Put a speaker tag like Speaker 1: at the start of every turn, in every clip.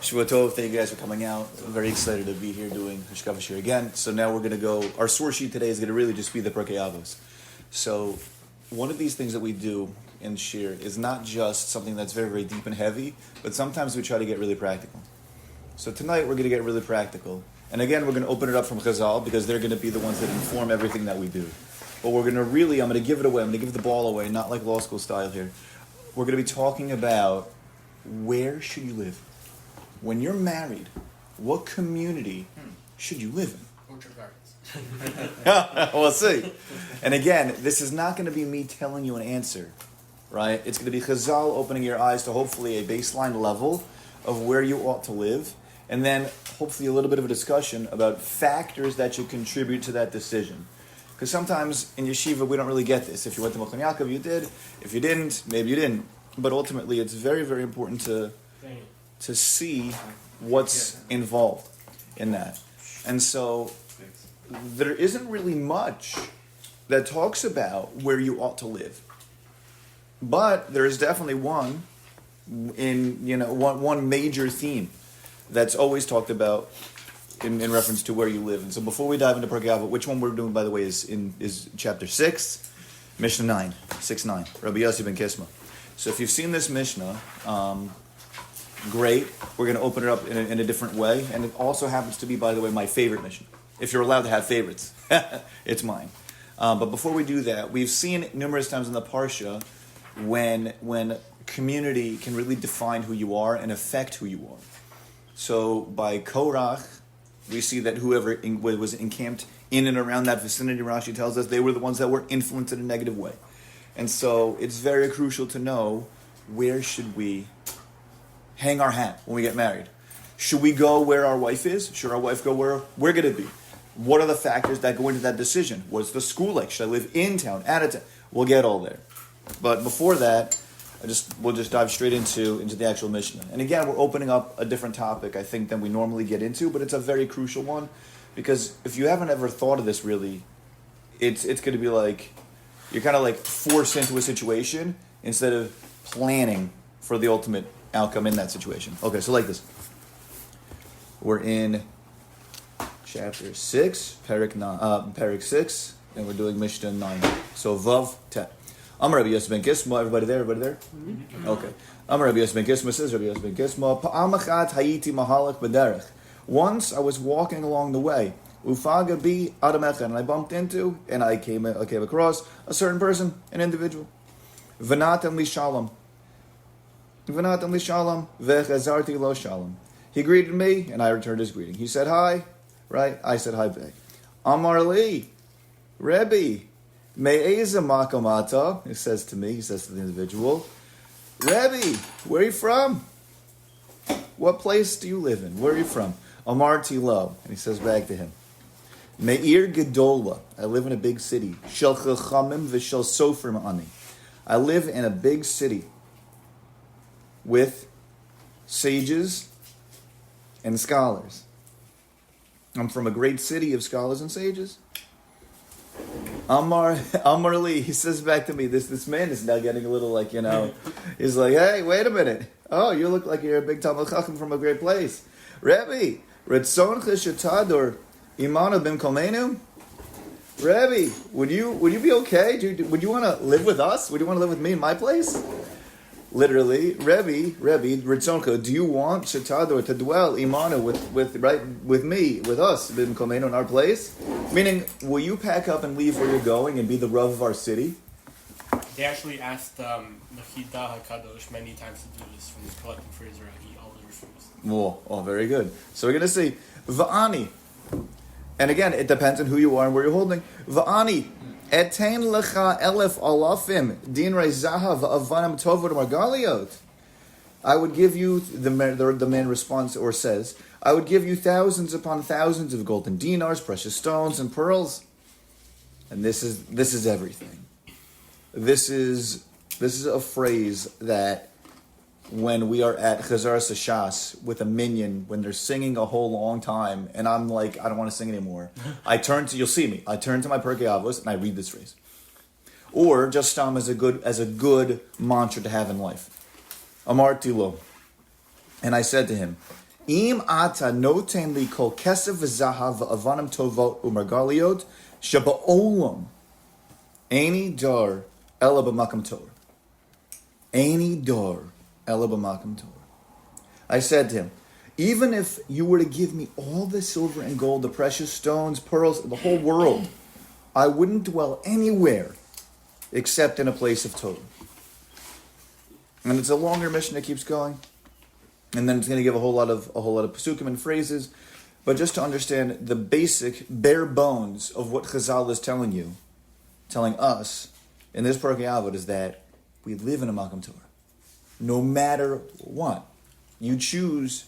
Speaker 1: Shavua Tov, thank you guys for coming out. I'm very excited to be here doing Hashkav Shir again. So now we're going to go, our source sheet today is going to really just be the Pirkei Avot. So one of these things that we do in Shir is not just something that's very, very deep and heavy, but sometimes we try to get really practical. So tonight we're going to get really practical. And again, we're going to open it up from Chazal because they're going to be the ones that inform everything that we do. But we're going to really, I'm going to give it away, I'm going to give the ball away, not like law school style here. We're going to be talking about where should you live? When you're married, what community should you live in?
Speaker 2: Orchard Gardens.
Speaker 1: We'll see. And again, this is not going to be me telling you an answer, right? It's going to be Chazal opening your eyes to hopefully a baseline level of where you ought to live, and then hopefully a little bit of a discussion about factors that should contribute to that decision. Because sometimes in yeshiva we don't really get this. If you went to Motzei Yaakov, you did. If you didn't, maybe you didn't. But ultimately, it's very, very important to see what's involved in that. And so there isn't really much that talks about where you ought to live. But there is definitely one major theme that's always talked about in reference to where you live. And so before we dive into Pirkei Avot, which one we're doing, by the way, is chapter 6, Mishnah 9, 6-9, Rabbi Yossi ben Kisma. So if you've seen this Mishnah, great. We're going to open it up in a different way. And it also happens to be, by the way, my favorite Mishnah. If you're allowed to have favorites, it's mine. But before we do that, we've seen numerous times in the Parsha when community can really define who you are and affect who you are. So by Korach, we see that whoever was encamped in and around that vicinity, Rashi tells us, they were the ones that were influenced in a negative way. And so it's very crucial to know, where should we hang our hat when we get married? Should we go where our wife is? Should our wife go where we're going to be? What are the factors that go into that decision? What's the school like? Should I live in town, out of town? We'll get all there. But before that, we'll just dive straight into the actual Mishnah. And again, we're opening up a different topic, I think, than we normally get into, but it's a very crucial one, because if you haven't ever thought of this really, it's going to be like, you're kind of like forced into a situation instead of planning for the ultimate outcome in that situation. Okay, so like this. We're in chapter 6, Parak 6, and we're doing Mishnah 9. So Vav Tet. Amar Rabbi Yossi ben Kisma. Everybody there? Mm-hmm. Okay. Amar Rabbi Yossi ben Kisma says, Rabbi Yossi ben Kisma, Pa'amachat hayiti mahalach b'derech. Once I was walking along the way, Ufaga bi adamecha, and I bumped into, and I came across a certain person, an individual. V'natan li shalom. V'natan li shalom, v'chazarti lo shalom. He greeted me, and I returned his greeting. He said hi, right? I said hi back. Amar li, Rebbe, me'eza makamata. He says to me, he says to the individual, Rebbe, where are you from? What place do you live in? Where are you from? Amar Tilo. And he says back to him, Me'ir Gedola. I live in a big city. Shel Chachamim v'shel Sofrim ani. I live in a big city with sages and scholars. I'm from a great city of scholars and sages. Amar Li, he says back to me, this man is now getting a little like, he's like, hey, wait a minute. Oh, you look like you're a big Talmud Chacham from a great place. Rebbe, Retzoncha Shetador Imanu Bim Kolmenu? Rebbe, would you be okay? Would you want to live with us? Would you want to live with me in my place? Literally, Rebbe, Ritzonka, do you want Shetador to dwell Imanu with me, with us, Bim Kolmenu, in our place? Meaning, will you pack up and leave where you're going and be the Rav of our city?
Speaker 2: They actually asked Mechida HaKadosh many times to do this when he's collecting for Israel. He always refused.
Speaker 1: Oh, very good. So we're going to see Va'ani. And again, it depends on who you are and where you're holding. Va'ani. Etain lecha elef alafim dinrei zahav avanam tovod margaliot. I would give you, the man responds or says, I would give you thousands upon thousands of golden dinars, precious stones, and pearls. And this is everything. This is a phrase that when we are at Chazar Sashas with a minyan, when they're singing a whole long time, and I'm like, I don't want to sing anymore. You'll see me. I turn to my Pirkei Avos and I read this phrase. Or just as a good mantra to have in life. Amar Tilo. And I said to him, Im ata noten li kol kesef v'zahav v'avanim tovot u'margaliot shaba'olam any dar ela b'makam Torah. Any dar ela b'makam Torah. I said to him, even if you were to give me all the silver and gold, the precious stones, pearls, the whole world, I wouldn't dwell anywhere except in a place of Torah. And it's a longer mission that keeps going. And then it's going to give a whole lot of pasukim and phrases. But just to understand the basic, bare bones of what Chazal is telling us, in this Pirkei Avot, is that we live in a Makam Torah. No matter what. You choose,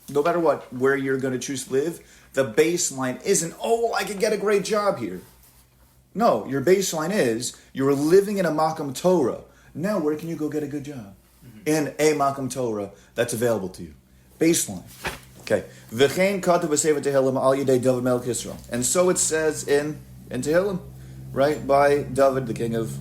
Speaker 1: no matter what, where you're going to choose to live, the baseline isn't, I could get a great job here. No, your baseline is, you're living in a Makam Torah. Now, where can you go get a good job? In a Makam Torah that's available to you. Baseline. Okay. V'chein katav b'sefer Tehillim al yedei David Melech Yisrael. And so it says in Tehillim, right, by David, the king of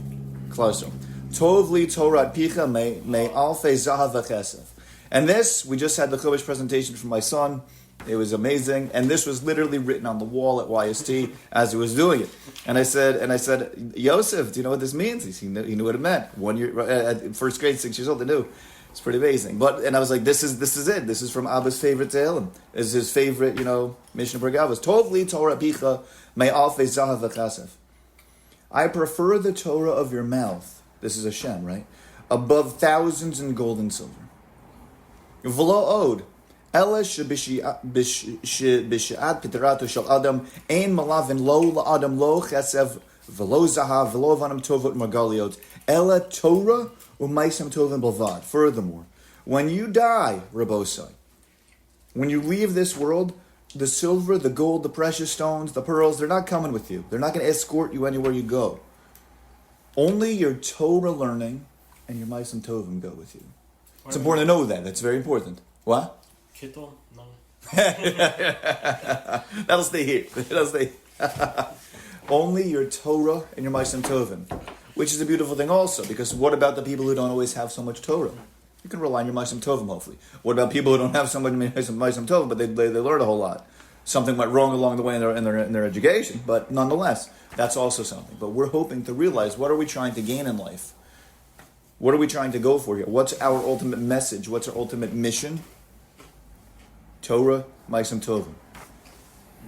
Speaker 1: Klal Yisrael. Tov li Torah picha me alfei zahav v'chesef. And this, we just had the Chumash presentation from my son. It was amazing. And this was literally written on the wall at YST as he was doing it. And I said, Yosef, do you know what this means? He knew what it meant. 1 year, at first grade, 6 years old, I knew. It's pretty amazing. And I was like, this is it. This is from Abba's favorite Tehillim. This is his favorite, Mishnah Pirkei Avos. Tov li Torah picha me alfei zahav v'chasef. I prefer the Torah of your mouth. This is Hashem, right? Above thousands in gold and silver. V'lo od, ela shebishiat piterato shel adam ein malavin lo la'adam lo chesev v'lo zahav v'lo avanim tovot margaliot ela Torah u'maisam tovim b'lvad. Furthermore, when you die, Rabosai, when you leave this world, the silver, the gold, the precious stones, the pearls, they're not coming with you. They're not going to escort you anywhere you go. Only your Torah learning and your maisam tovim go with you. It's important to know that. That's very important. What?
Speaker 2: Kittel? No.
Speaker 1: That'll stay here. Only your Torah and your Maaseh Tovim, which is a beautiful thing also, because what about the people who don't always have so much Torah? You can rely on your Maaseh Tovim, hopefully. What about people who don't have so much Maaseh Tovim, but they learn a whole lot? Something went wrong along the way in their education, but nonetheless, that's also something. But we're hoping to realize, what are we trying to gain in life? What are we trying to go for here? What's our ultimate message? What's our ultimate mission? Torah, Maaseh Tovim.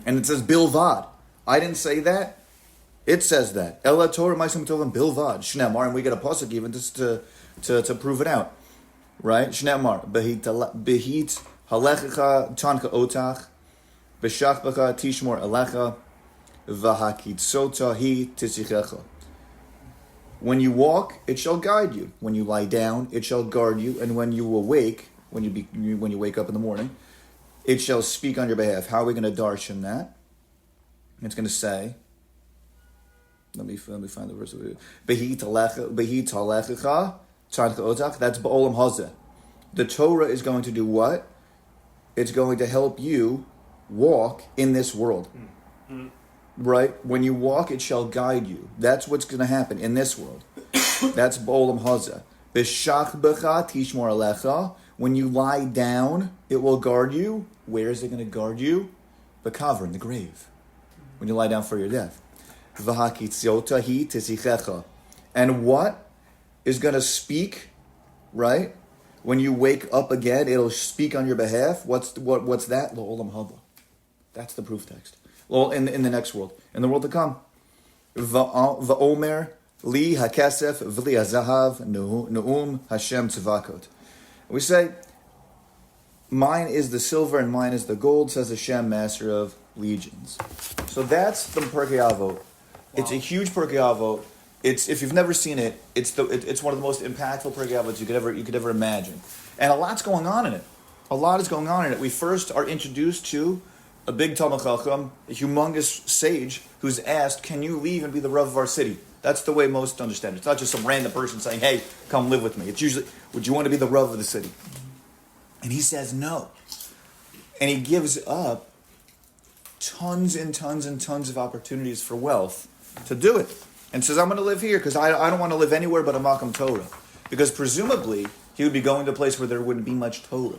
Speaker 1: And it says Bilvad. I didn't say that. It says that. Ela Torah, Maaseh Tovim, Bilvad. Shne'amar, and we get a pasuk even just to prove it out. Right? Shne'amar. Behit halechecha tanka otach. B'shachbecha tishmor alecha. V'hakitzota hi tisichecha. When you walk, it shall guide you. When you lie down, it shall guard you. And when you awake, when you wake up in the morning, it shall speak on your behalf. How are we going to darshan that? It's going to say, let me find the verse. Behi talechecha tzarcha otach. That's ba'olam hazeh. The Torah is going to do what? It's going to help you walk in this world. Mm-hmm. Right? When you walk, it shall guide you. That's what's going to happen in this world. That's ba'olam hazeh. B'shach b'cha tishmor alecha. When you lie down, it will guard you. Where is it going to guard you? B'kaver, in the grave. When you lie down for your death. V'hakitziota hi tisichecha. And what is going to speak, right? When you wake up again, it'll speak on your behalf. What's that? L'olam haba. That's the proof text. Well, in the next world, in the world to come, va'omer li hakesef v'li hazahav ne'um Hashem tzavakot. We say, mine is the silver and mine is the gold, says Hashem, master of legions. So that's the Pirkei Avot. Wow. It's a huge Pirkei Avot. It's, if you've never seen it, it's one of the most impactful Pirkei Avots you could ever imagine, and a lot's going on in it. A lot is going on in it. We first are introduced to a big Talmid Chacham, a humongous sage, who's asked, can you leave and be the Rav of our city? That's the way most understand it. It's not just some random person saying, hey, come live with me. It's usually, would you want to be the Rav of the city? And he says no. And he gives up tons and tons and tons of opportunities for wealth to do it. And says, I'm going to live here because I don't want to live anywhere but a Makam Torah. Because presumably, he would be going to a place where there wouldn't be much Torah.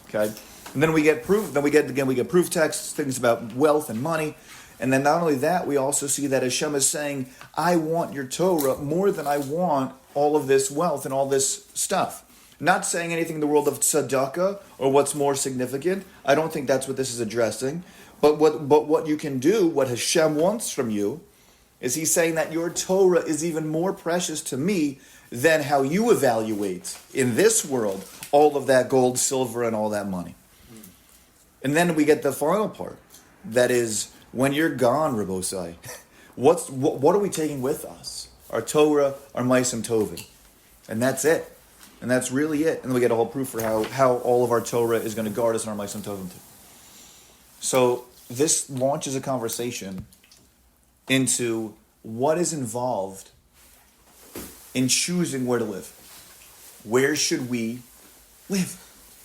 Speaker 1: Okay? And then we get proof. Then we get proof texts, things about wealth and money, and then not only that, we also see that Hashem is saying, "I want your Torah more than I want all of this wealth and all this stuff." Not saying anything in the world of tzedakah or what's more significant. I don't think that's what this is addressing. But what you can do, what Hashem wants from you, is He's saying that your Torah is even more precious to me than how you evaluate in this world all of that gold, silver, and all that money. And then we get the final part. That is, when you're gone, Rabbosai, what are we taking with us? Our Torah, our Ma'asim Tovim. And that's it. And that's really it. And then we get a whole proof for how all of our Torah is going to guard us in our Ma'asim Tovim too. So this launches a conversation into what is involved in choosing where to live. Where should we live?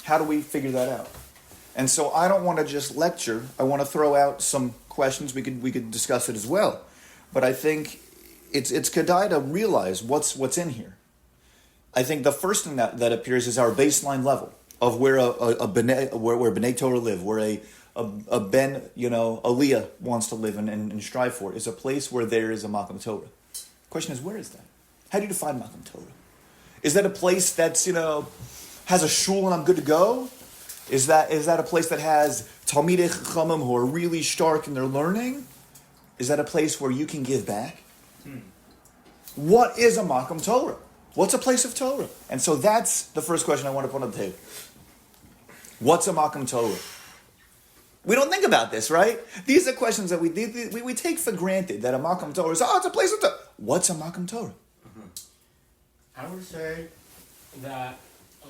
Speaker 1: How do we figure that out? And so I don't want to just lecture. I want to throw out some questions. We could discuss it as well. But I think it's kedai to realize what's in here. I think the first thing that appears is our baseline level of where where B'nai Torah live, where a Ben, Aliyah wants to live and strive for, is a place where there is a Makam Torah. The question is, where is that? How do you define Makam Torah? Is that a place that's, has a shul and I'm good to go? Is that a place that has Talmidei Chachamim who are really stark in their learning? Is that a place where you can give back? What is a Makam Torah? What's a place of Torah? And so that's the first question I want to put on the table. What's a Makam Torah? We don't think about this, right? These are questions that we take for granted, that a Makam Torah is, it's a place of Torah. What's a Makam Torah?
Speaker 2: I would say that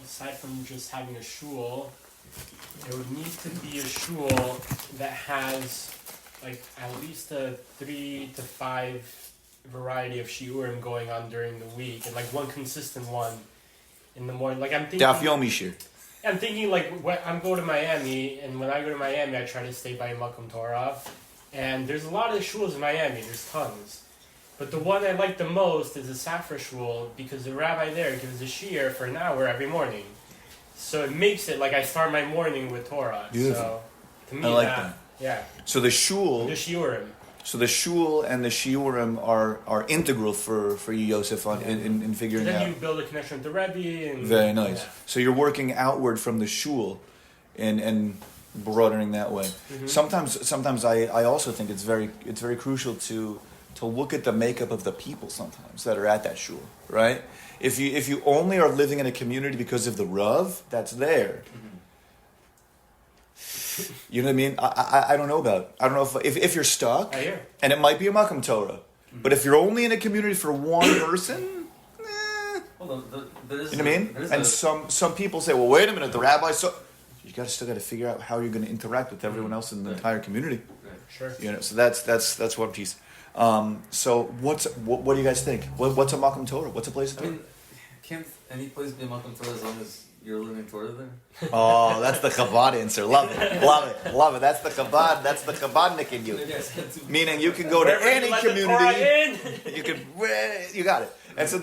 Speaker 2: aside from just having a shul, it would need to be a shul that has at least a 3 to 5 variety of shiurim going on during the week, and one consistent one in the morning. I'm thinking
Speaker 1: Daf Yomi Shir.
Speaker 2: I'm thinking when I'm going to Miami, and when I go to Miami, I try to stay by Makam Torah, and there's a lot of shuls in Miami. There's tons, but the one I like the most is the Safra shul, because the rabbi there gives a shiur for an hour every morning, so it makes it I start my morning with Torah.
Speaker 1: Beautiful.
Speaker 2: So to me,
Speaker 1: I like that.
Speaker 2: Yeah.
Speaker 1: So the shul,
Speaker 2: the shiurim.
Speaker 1: So the shul and the shiurim are integral for you, Yosef, in figuring out.
Speaker 2: Then you build a connection with the Rebbe. And,
Speaker 1: very nice.
Speaker 2: Yeah.
Speaker 1: So you're working outward from the shul, and broadening that way. Mm-hmm. Sometimes I also think it's very crucial to look at the makeup of the people sometimes that are at that shul, right? If you only are living in a community because of the Rav that's there. Mm-hmm. You know what I mean? I don't know about it. I don't know if you're stuck, and it might be a Makam Torah. Mm-hmm. But if you're only in a community for one person, you know what I mean? And some people say, well, wait a minute, the rabbi, so you still got to figure out how you're going to interact with everyone else in the entire community.
Speaker 2: Sure.
Speaker 1: So that's one piece. So what do you guys think? What's a Makam Torah? What's a place of Torah?
Speaker 3: Can't any place be a Makam Torah as long as you're living Torah there?
Speaker 1: Oh, that's the Chabad answer. Love it. That's the Chabad. That's the Chabadnik in you. Meaning you can go to any community. You got it. And so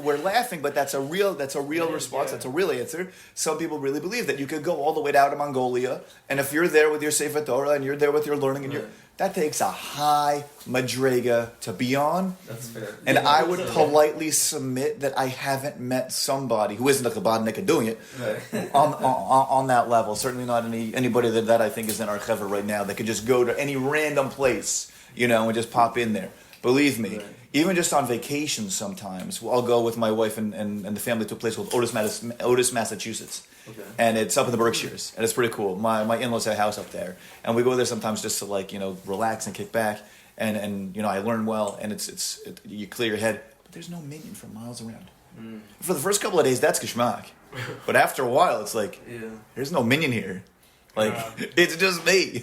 Speaker 1: we're laughing, but that's a real response. That's a real answer. Some people really believe that you could go all the way down to Mongolia, and if you're there with your Sefer Torah and you're there with your learning, and that takes a high madrega to be on.
Speaker 3: That's fair.
Speaker 1: And I would politely submit that I haven't met somebody who isn't a Chabadnik doing it on that level. Certainly not anybody that I think is in our Chever right now that could just go to any random place, and just pop in there. Believe me, even just on vacation sometimes, I'll go with my wife and the family to a place called Otis, Massachusetts. Okay. And it's up in the Berkshires, and it's pretty cool. My in-laws have a house up there, and we go there sometimes just to relax and kick back, and I learn well, and it's you clear your head, but there's no minion for miles around. For the first couple of days, that's geschmack, but after a while, it's there's no minion here. It's just me.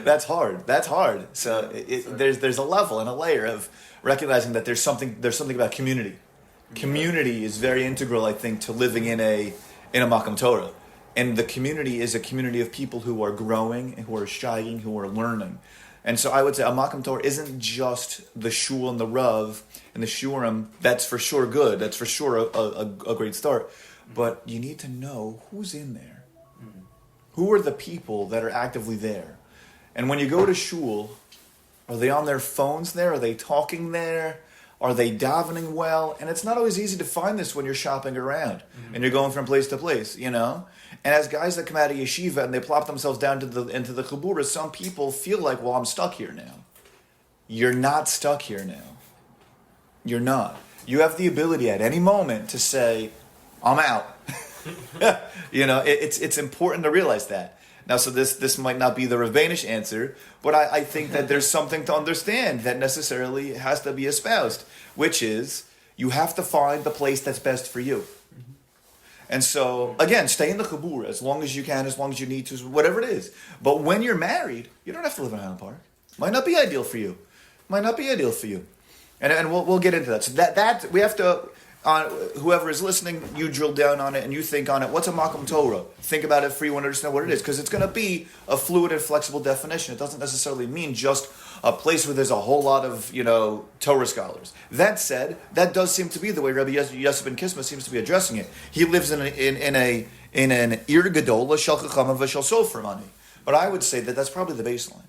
Speaker 1: That's hard. So there's a level and a layer of recognizing that there's something about community. Community is very integral, I think, to living in a Makam Torah. And the community is a community of people who are growing, who are shying, who are learning. And so I would say a Makam Torah isn't just the shul and the Rav and the shiurim. That's for sure good. That's for sure a great start. But you need to know who's in there. Who are the people that are actively there? And when you go to shul, are they on their phones there? Are they talking there? Are they davening well? And it's not always easy to find this when you're shopping around and you're going from place to place, you know? And as guys that come out of yeshiva and they plop themselves down into the Chabura, some people feel like, well, I'm stuck here now. You're not stuck here now. You're not. You have the ability at any moment to say, I'm out. You know, it's important to realize that. Now, so this might not be the Rabbanish answer, but I think that there's something to understand that necessarily has to be espoused, which is you have to find the place that's best for you. And so, again, stay in the Chabura as long as you can, as long as you need to, whatever it is. But when you're married, you don't have to live in Highland Park. Might not be ideal for you. Might not be ideal for you. And we'll get into that. So that we have to... whoever is listening, you drill down on it and you think on it. What's a Makom Torah? Think about it for you and understand what it is, because it's going to be a fluid and flexible definition. It doesn't necessarily mean just a place where there's a whole lot of Torah scholars. That said, that does seem to be the way Rabbi Yosef ben Kisma seems to be addressing it. He lives in an Ir Gedola Shel Chachamim v'Shel Sofer money. But I would say that's probably the baseline.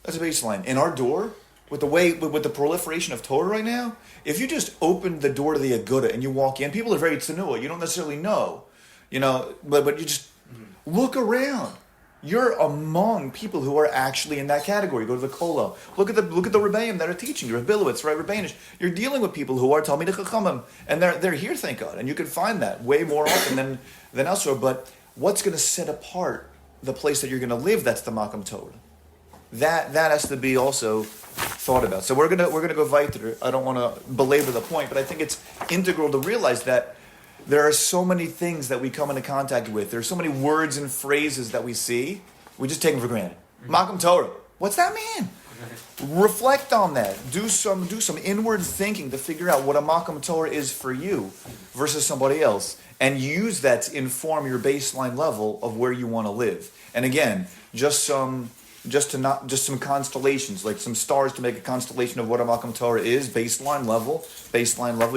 Speaker 1: That's a baseline. In our door, with the proliferation of Torah right now, if you just open the door to the Aguda and you walk in, people are very tzenua. You don't necessarily know, but you just look around. You're among people who are actually in that category. Go to the Kola. Look at the Rebbeim that are teaching. You're Bilowitz, right? Rabbanish. You're dealing with people who are Talmidei Chachamim, and they're here, thank God. And you can find that way more often than elsewhere. But what's going to set apart the place that you're going to live? That's the Makom Torah. That has to be also thought about. So we're gonna go weiter. I don't want to belabor the point, but I think it's integral to realize that there are so many things that we come into contact with. There are so many words and phrases that we see. We just take them for granted. Makom Torah. What's that mean? Reflect on that. Do some inward thinking to figure out what a Makom Torah is for you versus somebody else, and use that to inform your baseline level of where you want to live. And again, just some constellations, like some stars to make a constellation of what a Makom Torah is, baseline level,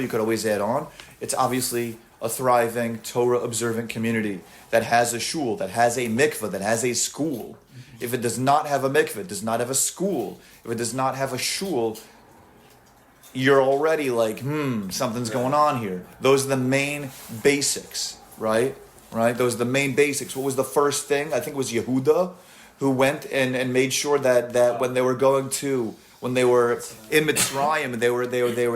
Speaker 1: you could always add on. It's obviously a thriving, Torah-observant community that has a shul, that has a mikveh, that has a school. If it does not have a mikveh, it does not have a school, if it does not have a shul, you're already like, something's going on here. Those are the main basics, right? Those are the main basics. What was the first thing? I think it was Yehuda, who went and made sure that when they were in Mitzrayim, and they were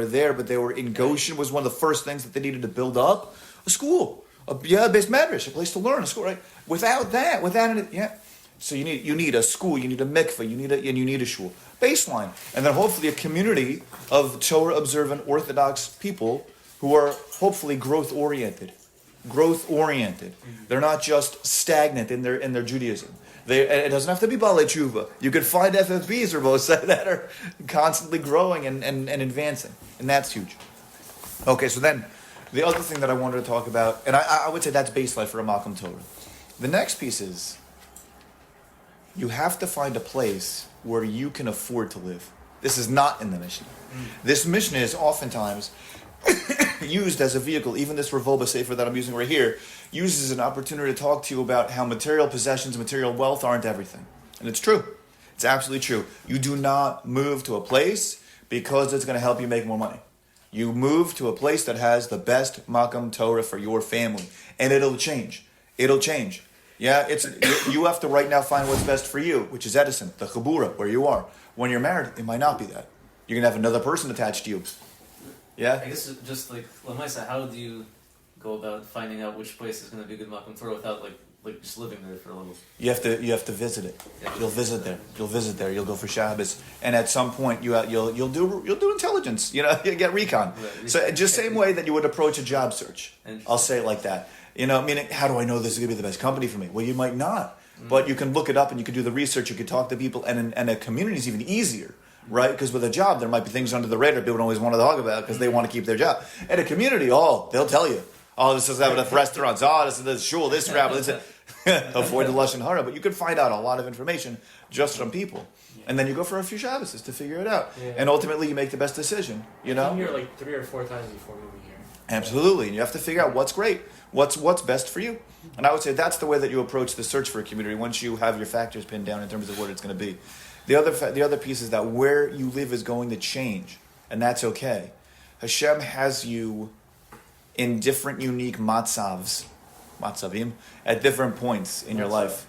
Speaker 1: there, but they were in Goshen, was one of the first things that they needed to build up a school, a based medrash, a place to learn, a school, right? Without it, so you need a school, you need a mikveh, you need a shul, baseline, and then hopefully a community of Torah observant Orthodox people who are hopefully growth oriented. They're not just stagnant in their Judaism. It doesn't have to be Balei Tshuva. You could find FFBs or both that are constantly growing and advancing. And that's huge. Okay, so then the other thing that I wanted to talk about, and I would say that's baseline for a Makom Torah. The next piece is you have to find a place where you can afford to live. This is not in the Mishnah. This Mishnah is oftentimes used as a vehicle. Even this Revolba Sefer that I'm using right here uses an opportunity to talk to you about how material possessions, material wealth aren't everything. And it's true. It's absolutely true. You do not move to a place because it's going to help you make more money. You move to a place that has the best Makom Torah for your family. And it'll change. Yeah, you have to right now find what's best for you, which is Edison, the Chabura, where you are. When you're married, it might not be that. You're going to have another person attached to you. Yeah?
Speaker 3: I guess just like Lamaisa, how do you go about finding out which place is going to be a good Makom Torah without like just living there for a little?
Speaker 1: You have to visit it. You'll visit there. You'll go for Shabbos, and at some point you'll do intelligence. You get recon. Right. So just same way that you would approach a job search. I'll say it like that. Meaning, how do I know this is going to be the best company for me? Well, you might not, but you can look it up and you can do the research. You can talk to people, and a community is even easier. Right? Because with a job, there might be things under the radar people don't always want to talk about because they want to keep their job. At a community, they'll tell you. This is having restaurants. This is the shul, this rabbi, this. Avoid the Lashon Hara. But you can find out a lot of information just from people. And then you go for a few Shabbos to figure it out. Yeah. And ultimately, you make the best decision.
Speaker 2: I came here like 3 or 4 times before moving here.
Speaker 1: Absolutely. And you have to figure out what's great, what's best for you. And I would say that's the way that you approach the search for a community once you have your factors pinned down in terms of what it's going to be. The other piece is that where you live is going to change, and that's okay. Hashem has you in different unique matzavim, at different points in your life.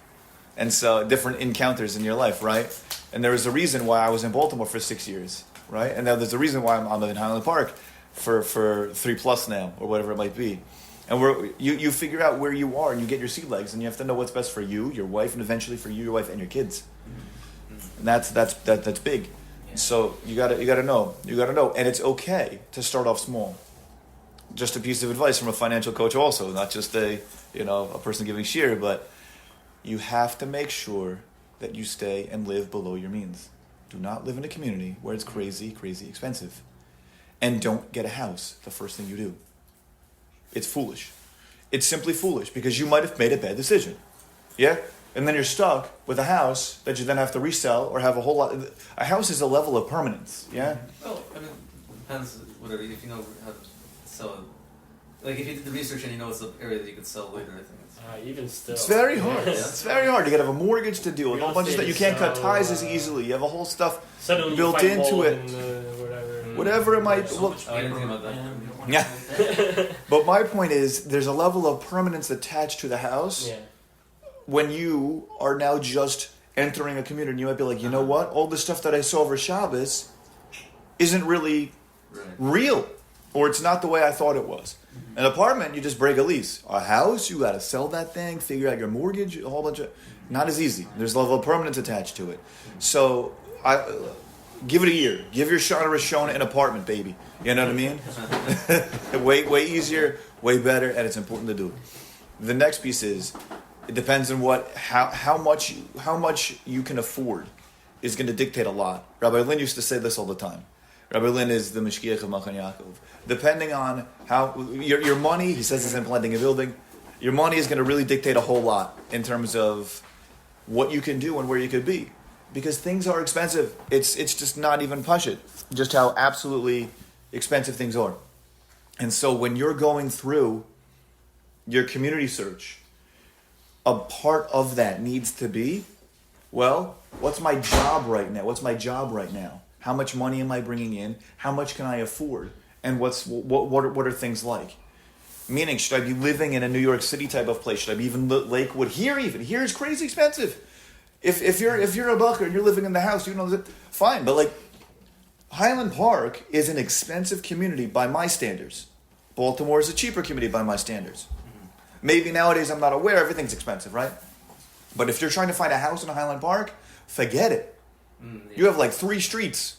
Speaker 1: And so different encounters in your life, right? And there was a reason why I was in Baltimore for 6 years, right? And now there's a reason why I'm in Highland Park for 3+ now, or whatever it might be. And you figure out where you are, and you get your sea legs, and you have to know what's best for you, your wife, and eventually for you, your wife, and your kids. And that's big.
Speaker 3: Yeah.
Speaker 1: So you gotta know, and it's okay to start off small. Just a piece of advice from a financial coach, also, not just a person giving shiur, but you have to make sure that you stay and live below your means. Do not live in a community where it's crazy expensive. And don't get a house the first thing you do. It's foolish. It's simply foolish because you might have made a bad decision. Yeah? And then you're stuck with a house that you then have to resell or have a whole lot. A house is a level of permanence. Yeah?
Speaker 3: Well, I mean, it depends, whatever, if you know how to sell it. Like, if you did the research and you know it's an area that you could sell later, I think it's...
Speaker 2: Even still.
Speaker 1: It's very hard.
Speaker 3: Yeah.
Speaker 1: It's very hard. You got to have a mortgage to deal with. A whole bunch of stuff. You can't cut ties as easily. You have a whole stuff
Speaker 2: suddenly
Speaker 1: built into it. Whatever it might...
Speaker 3: So much, I didn't think about that.
Speaker 1: Yeah. But my point is, there's a level of permanence attached to the house.
Speaker 2: Yeah.
Speaker 1: When you are now just entering a community, you might be like, you know what? All the stuff that I saw over Shabbos isn't really real. Or it's not the way I thought it was. An apartment, you just break a lease. A house, you got to sell that thing, figure out your mortgage, a whole bunch of... Not as easy. There's a level of permanence attached to it. So, give it a year. Give your Shana Rishona an apartment, baby. You know what I mean? way easier, way better, and it's important to do it. The next piece is, it depends on how much you can afford is going to dictate a lot. Rabbi Lin used to say this all the time. Rabbi Lin is the Mishkiach of Machan Yaakov. Depending on how your money, he says this in planting a building, your money is going to really dictate a whole lot in terms of what you can do and where you could be. Because things are expensive. It's just not even pashut, just how absolutely expensive things are. And so when you're going through your community search, a part of that needs to be, well, what's my job right now? How much money am I bringing in? How much can I afford? And what are things like? Meaning, should I be living in a New York City type of place? Should I be even Lakewood? Here is crazy expensive. If you're a bucker and you're living in the house, you know that fine. But like Highland Park is an expensive community by my standards. Baltimore is a cheaper community by my standards. Maybe nowadays I'm not aware everything's expensive, right? But if you're trying to find a house in a Highland Park, forget it. You have like 3 streets.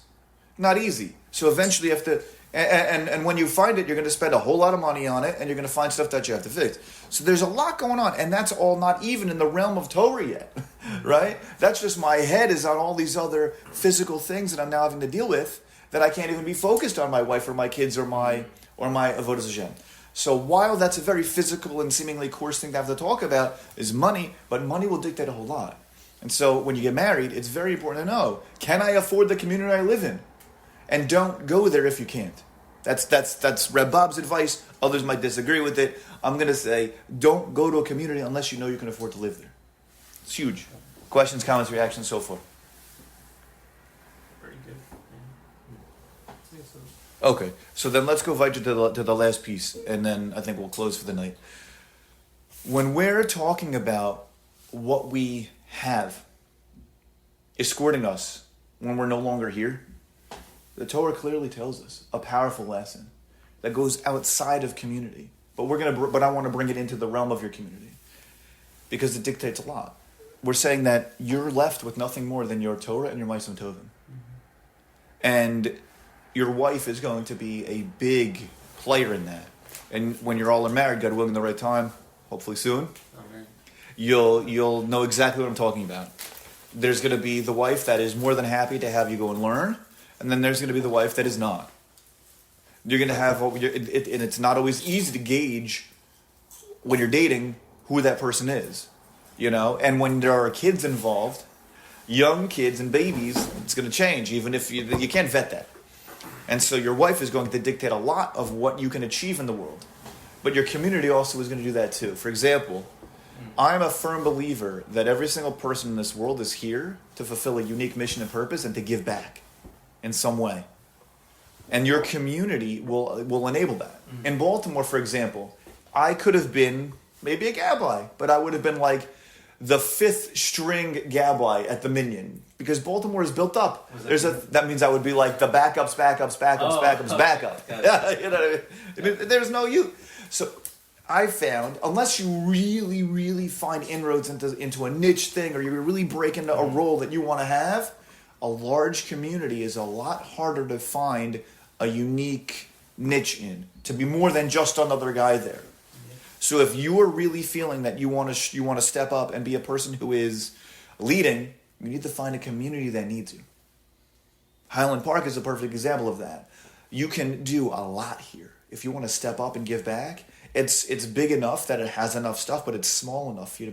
Speaker 1: Not easy. So eventually you have to... And when you find it, you're going to spend a whole lot of money on it, and you're going to find stuff that you have to fix. So there's a lot going on, and that's all not even in the realm of Torah yet, right? That's just my head is on all these other physical things that I'm now having to deal with that I can't even be focused on my wife or my kids or my avodas Hashem. So while that's a very physical and seemingly coarse thing to have to talk about is money, but money will dictate a whole lot. And so when you get married, it's very important to know, can I afford the community I live in? And don't go there if you can't. That's Rabbi Bob's advice. Others might disagree with it. I'm going to say, don't go to a community unless you know you can afford to live there. It's huge. Questions, comments, reactions, so forth.
Speaker 2: Pretty good.
Speaker 1: Okay, so then let's go right to the last piece, and then I think we'll close for the night. When we're talking about what we have escorting us when we're no longer here, the Torah clearly tells us a powerful lesson that goes outside of community. But I want to bring it into the realm of your community because it dictates a lot. We're saying that you're left with nothing more than your Torah and your Ma'asim Tovim. And your wife is going to be a big player in that. And when you're all married, God willing, the right time, hopefully soon, you'll know exactly what I'm talking about. There's going to be the wife that is more than happy to have you go and learn. And then there's going to be the wife that is not. You're going to have, and it's not always easy to gauge when you're dating who that person is, you know. And when there are kids involved, young kids and babies, it's going to change, even if you can't vet that. And so your wife is going to dictate a lot of what you can achieve in the world. But your community also is going to do that too. For example, I'm a firm believer that every single person in this world is here to fulfill a unique mission and purpose and to give back in some way. And your community will enable that. In Baltimore, for example, I could have been maybe a gabbai, but I would have been like the fifth string gabbai at the Minyan, because Baltimore is built up. That means I would be like the backups. Yeah, you know what I mean? There's no you. So I found, unless you really, really find inroads into a niche thing, or you really break into a role that you want to have, a large community is a lot harder to find a unique niche in, to be more than just another guy there. So if you are really feeling that you want to step up and be a person who is leading, you need to find a community that needs you. Highland Park is a perfect example of that. You can do a lot here. If you want to step up and give back, it's big enough that it has enough stuff, but it's small enough for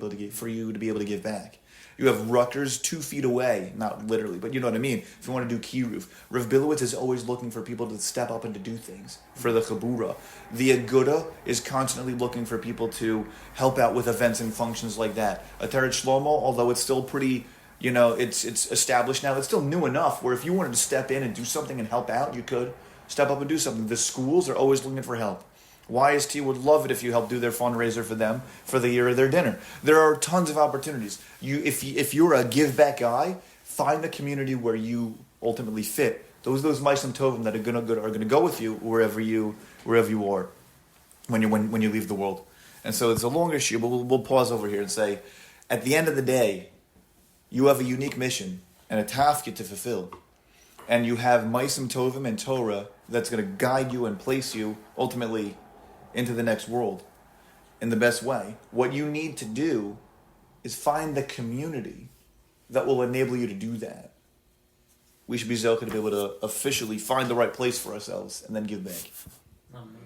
Speaker 1: you to be able to give back. You have Rutgers 2 feet away, not literally, but you know what I mean. If you want to do Kiruv, Rav Bilowitz is always looking for people to step up and to do things for the Chabura. The Aguda is constantly looking for people to help out with events and functions like that. Ateret Shlomo, although it's still pretty, it's established now, it's still new enough where if you wanted to step in and do something and help out, you could step up and do something. The schools are always looking for help. YST would love it if you help do their fundraiser for them for the year of their dinner. There are tons of opportunities. If you're a give back guy, find the community where you ultimately fit. Those Meisim Tovim that are gonna go with you wherever you are when you leave the world. And so it's a longer shiur, but we'll pause over here and say, at the end of the day, you have a unique mission and a tafkid to fulfill, and you have Meisim Tovim and Torah that's going to guide you and place you ultimately into the next world in the best way. What you need to do is find the community that will enable you to do that. We should be Zelka to be able to officially find the right place for ourselves and then give back.
Speaker 3: Amen.